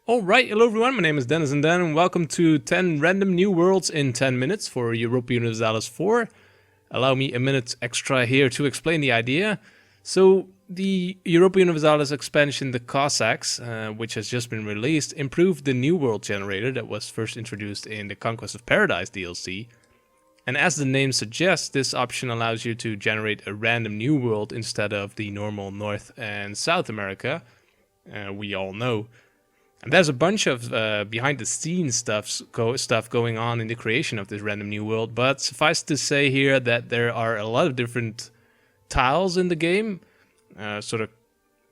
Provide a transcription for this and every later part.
Alright, hello everyone, my name is Denizen and welcome to 10 random new worlds in 10 minutes for Europa Universalis IV. Allow me a minute extra here to explain the idea. So, the Europa Universalis expansion, the Cossacks, which has just been released, improved the new world generator that was first introduced in the Conquest of Paradise DLC. And as the name suggests, this option allows you to generate a random new world instead of the normal North and South America, we all know. And there's a bunch of behind-the-scenes stuff going on in the creation of this random new world, but suffice to say here that there are a lot of different tiles in the game, sort of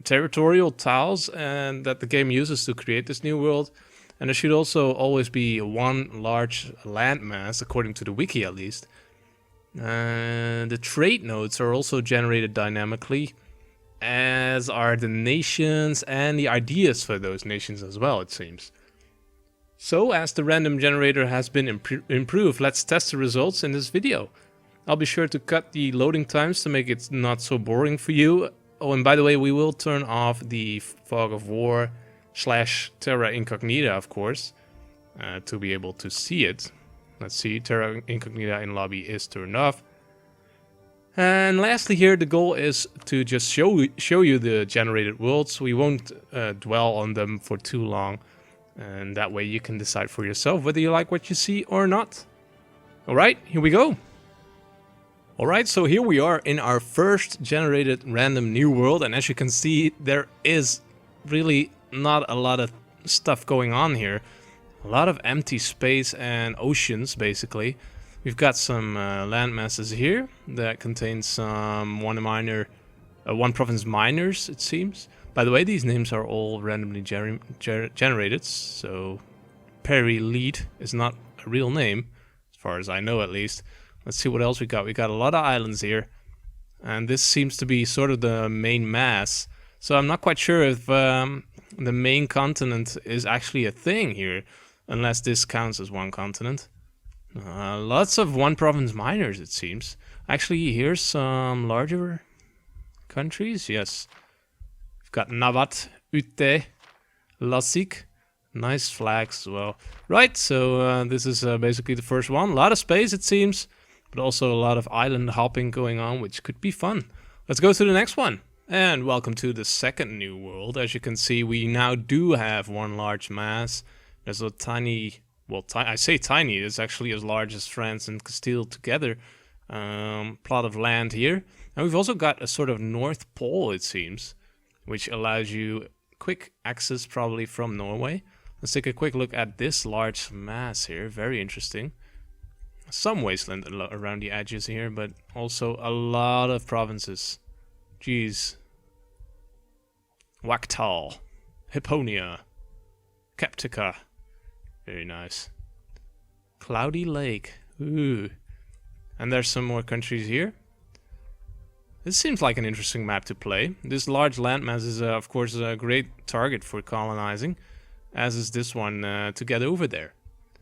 territorial tiles, and that the game uses to create this new world. And there should also always be one large landmass, according to the wiki at least. The trade nodes are also generated dynamically, as are the nations and the ideas for those nations as well, it seems. So, as the random generator has been improved, let's test the results in this video. I'll be sure to cut the loading times to make it not so boring for you. Oh, and by the way, we will turn off the fog of war / terra incognita, of course, to be able to see it. Let's see, terra incognita in lobby is turned off. And lastly here, the goal is to just show you the generated worlds. We won't dwell on them for too long, and that way you can decide for yourself whether you like what you see or not. Alright, here we go. Alright, so here we are in our first generated random new world, and as you can see, there is really not a lot of stuff going on here. A lot of empty space and oceans, basically. We've got some land masses here that contain some one province miners, it seems. By the way, these names are all randomly generated, so Perry Lead is not a real name, as far as I know at least. Let's see what else we got. We got a lot of islands here, and this seems to be sort of the main mass. So I'm not quite sure if the main continent is actually a thing here, unless this counts as one continent. Lots of one province miners, it seems. Actually, here's some larger countries. Yes, we've got Navat, Ute, Lasik. Nice flags as well. Right, so this is basically the first one. A lot of space, it seems, but also a lot of island hopping going on, which could be fun. Let's go to the next one. And welcome to the second new world. As you can see, we now do have one large mass. There's a tiny... Well, I say tiny, it's actually as large as France and Castile together. Plot of land here. And we've also got a sort of North Pole, it seems, which allows you quick access probably from Norway. Let's take a quick look at this large mass here. Very interesting. Some wasteland around the edges here, but also a lot of provinces. Jeez. Waktal, Hipponia, Captica. Very nice. Cloudy Lake. Ooh. And there's some more countries here. This seems like an interesting map to play. This large landmass is, of course, a great target for colonizing, as is this one to get over there.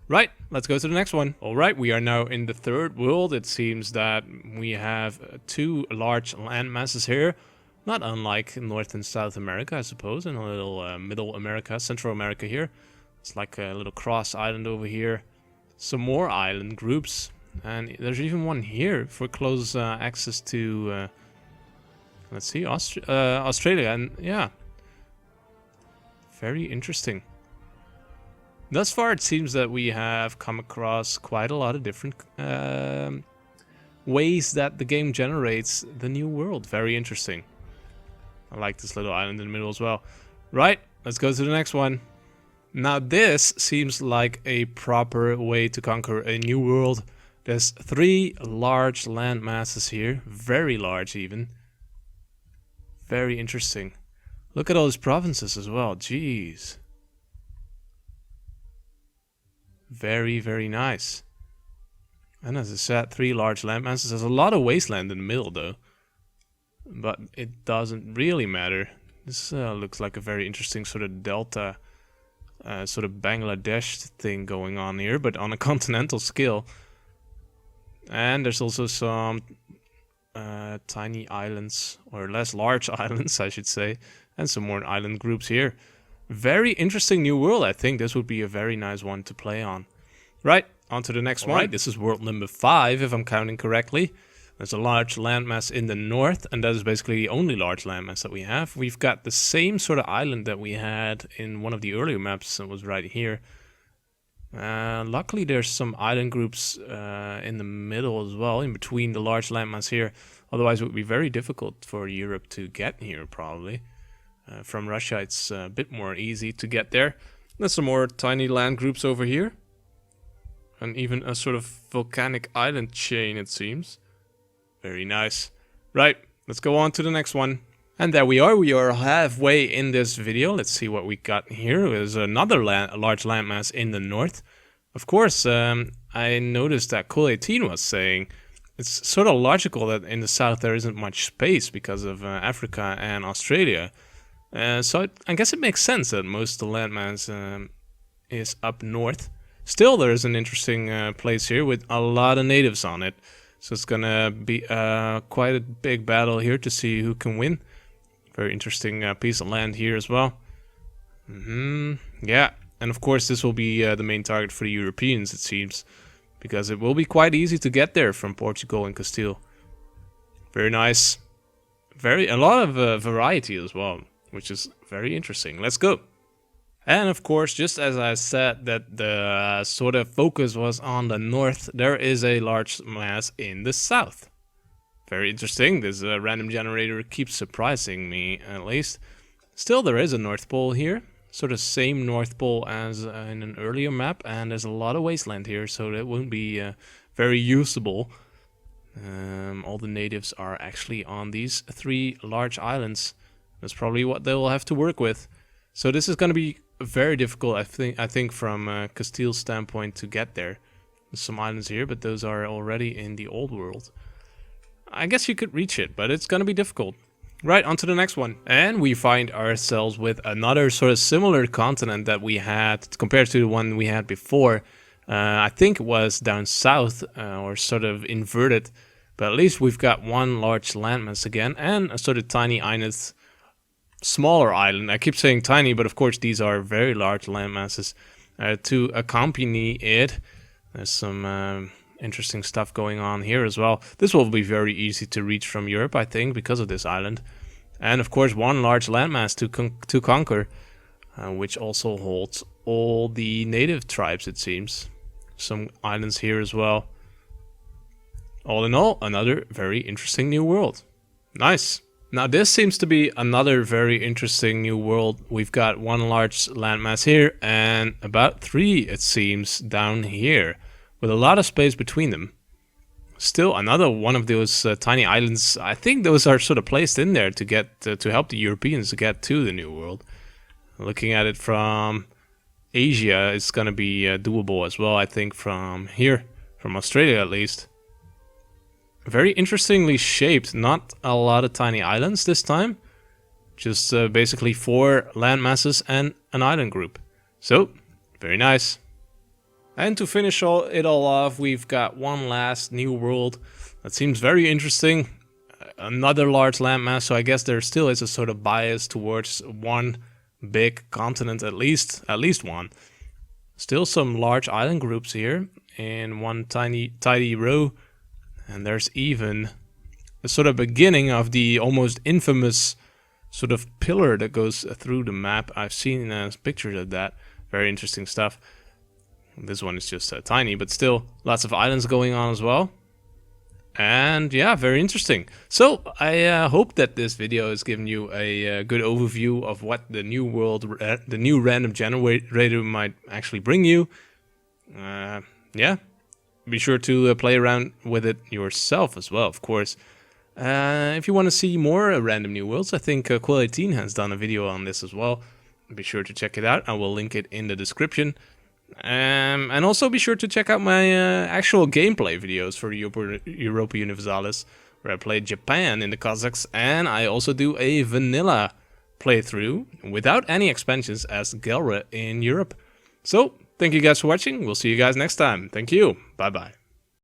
Right, let's go to the next one. Alright, we are now in the third world. It seems that we have two large landmasses here. Not unlike North and South America, I suppose, and a little Middle America, Central America here. It's like a little cross island over here. Some more island groups. And there's even one here for close access to, let's see, Australia. And yeah, very interesting. Thus far, it seems that we have come across quite a lot of different ways that the game generates the new world. Very interesting. I like this little island in the middle as well. Right, let's go to the next one. Now this seems like a proper way to conquer a new world. There's 3 large land masses here, very large even. Very interesting. Look at all these provinces as well, jeez. Very, very nice. And as I said, 3 large land masses. There's a lot of wasteland in the middle though. But it doesn't really matter. This looks like a very interesting sort of delta. Sort of Bangladesh thing going on here, but on a continental scale. And there's also some tiny islands, or less large islands, I should say, and some more island groups here. Very interesting new world. I think this would be a very nice one to play on. Right, on to the next one. Right, this is world number 5, if I'm counting correctly. There's a large landmass in the north, and that is basically the only large landmass that we have. We've got the same sort of island that we had in one of the earlier maps, that was right here. Luckily, there's some island groups in the middle as well, in between the large landmass here. Otherwise, it would be very difficult for Europe to get here, probably. From Russia, it's a bit more easy to get there. There's some more tiny land groups over here. And even a sort of volcanic island chain, it seems. Very nice. Right, let's go on to the next one. And there we are. We are halfway in this video. Let's see what we got here. There's another large landmass in the north. Of course, I noticed that Cool18 was saying it's sort of logical that in the south there isn't much space because of Africa and Australia. So I guess it makes sense that most of the landmass is up north. Still, there is an interesting place here with a lot of natives on it. So it's gonna be quite a big battle here to see who can win. Very interesting piece of land here as well. Yeah, and of course this will be the main target for the Europeans, it seems. Because it will be quite easy to get there from Portugal and Castile. Very nice. A lot of variety as well, which is very interesting. Let's go. And of course, just as I said that the sort of focus was on the north, there is a large mass in the south. Very interesting. This random generator keeps surprising me, at least. Still, there is a North Pole here. Sort of same North Pole as in an earlier map. And there's a lot of wasteland here, so that won't be very usable. All the natives are actually on these 3 large islands. That's probably what they'll have to work with. So this is going to be very difficult, I think from Castile's standpoint to get there. There's some islands here, but those are already in the old world. I guess you could reach it, but it's going to be difficult. Right, on to the next one. And we find ourselves with another sort of similar continent that we had compared to the one we had before. I think it was down south or sort of inverted. But at least we've got one large landmass again and a sort of tiny island. Smaller island. I keep saying tiny, but of course these are very large landmasses to accompany it. There's some interesting stuff going on here as well. This will be very easy to reach from Europe, I think, because of this island. And of course one large landmass to conquer, which also holds all the native tribes, it seems. Some islands here as well. All in all, another very interesting new world. Nice. Now this seems to be another very interesting new world. We've got one large landmass here and about 3, it seems, down here, with a lot of space between them. Still another one of those tiny islands. I think those are sort of placed in there to get to help the Europeans to get to the new world. Looking at it from Asia, it's going to be doable as well, I think, from here, from Australia at least. Very interestingly shaped, not a lot of tiny islands this time. Just basically 4 landmasses and an island group. So, very nice. And to finish it all off, we've got one last new world that seems very interesting. Another large landmass, so I guess there still is a sort of bias towards one big continent, at least one. Still some large island groups here in one tidy row. And there's even the sort of beginning of the almost infamous sort of pillar that goes through the map. I've seen pictures of that. Very interesting stuff. This one is just tiny, but still lots of islands going on as well. And yeah, very interesting. So I hope that this video has given you a good overview of what the new world, the new random generator might actually bring you. Yeah. Be sure to play around with it yourself as well, of course. If you want to see more random new worlds, I think Cool18 has done a video on this as well. Be sure to check it out. I will link it in the description. And also be sure to check out my actual gameplay videos for Europa Universalis, where I played Japan in the Cossacks, and I also do a vanilla playthrough without any expansions as Gelre in Europe. So, thank you guys for watching. We'll see you guys next time. Thank you. Bye-bye.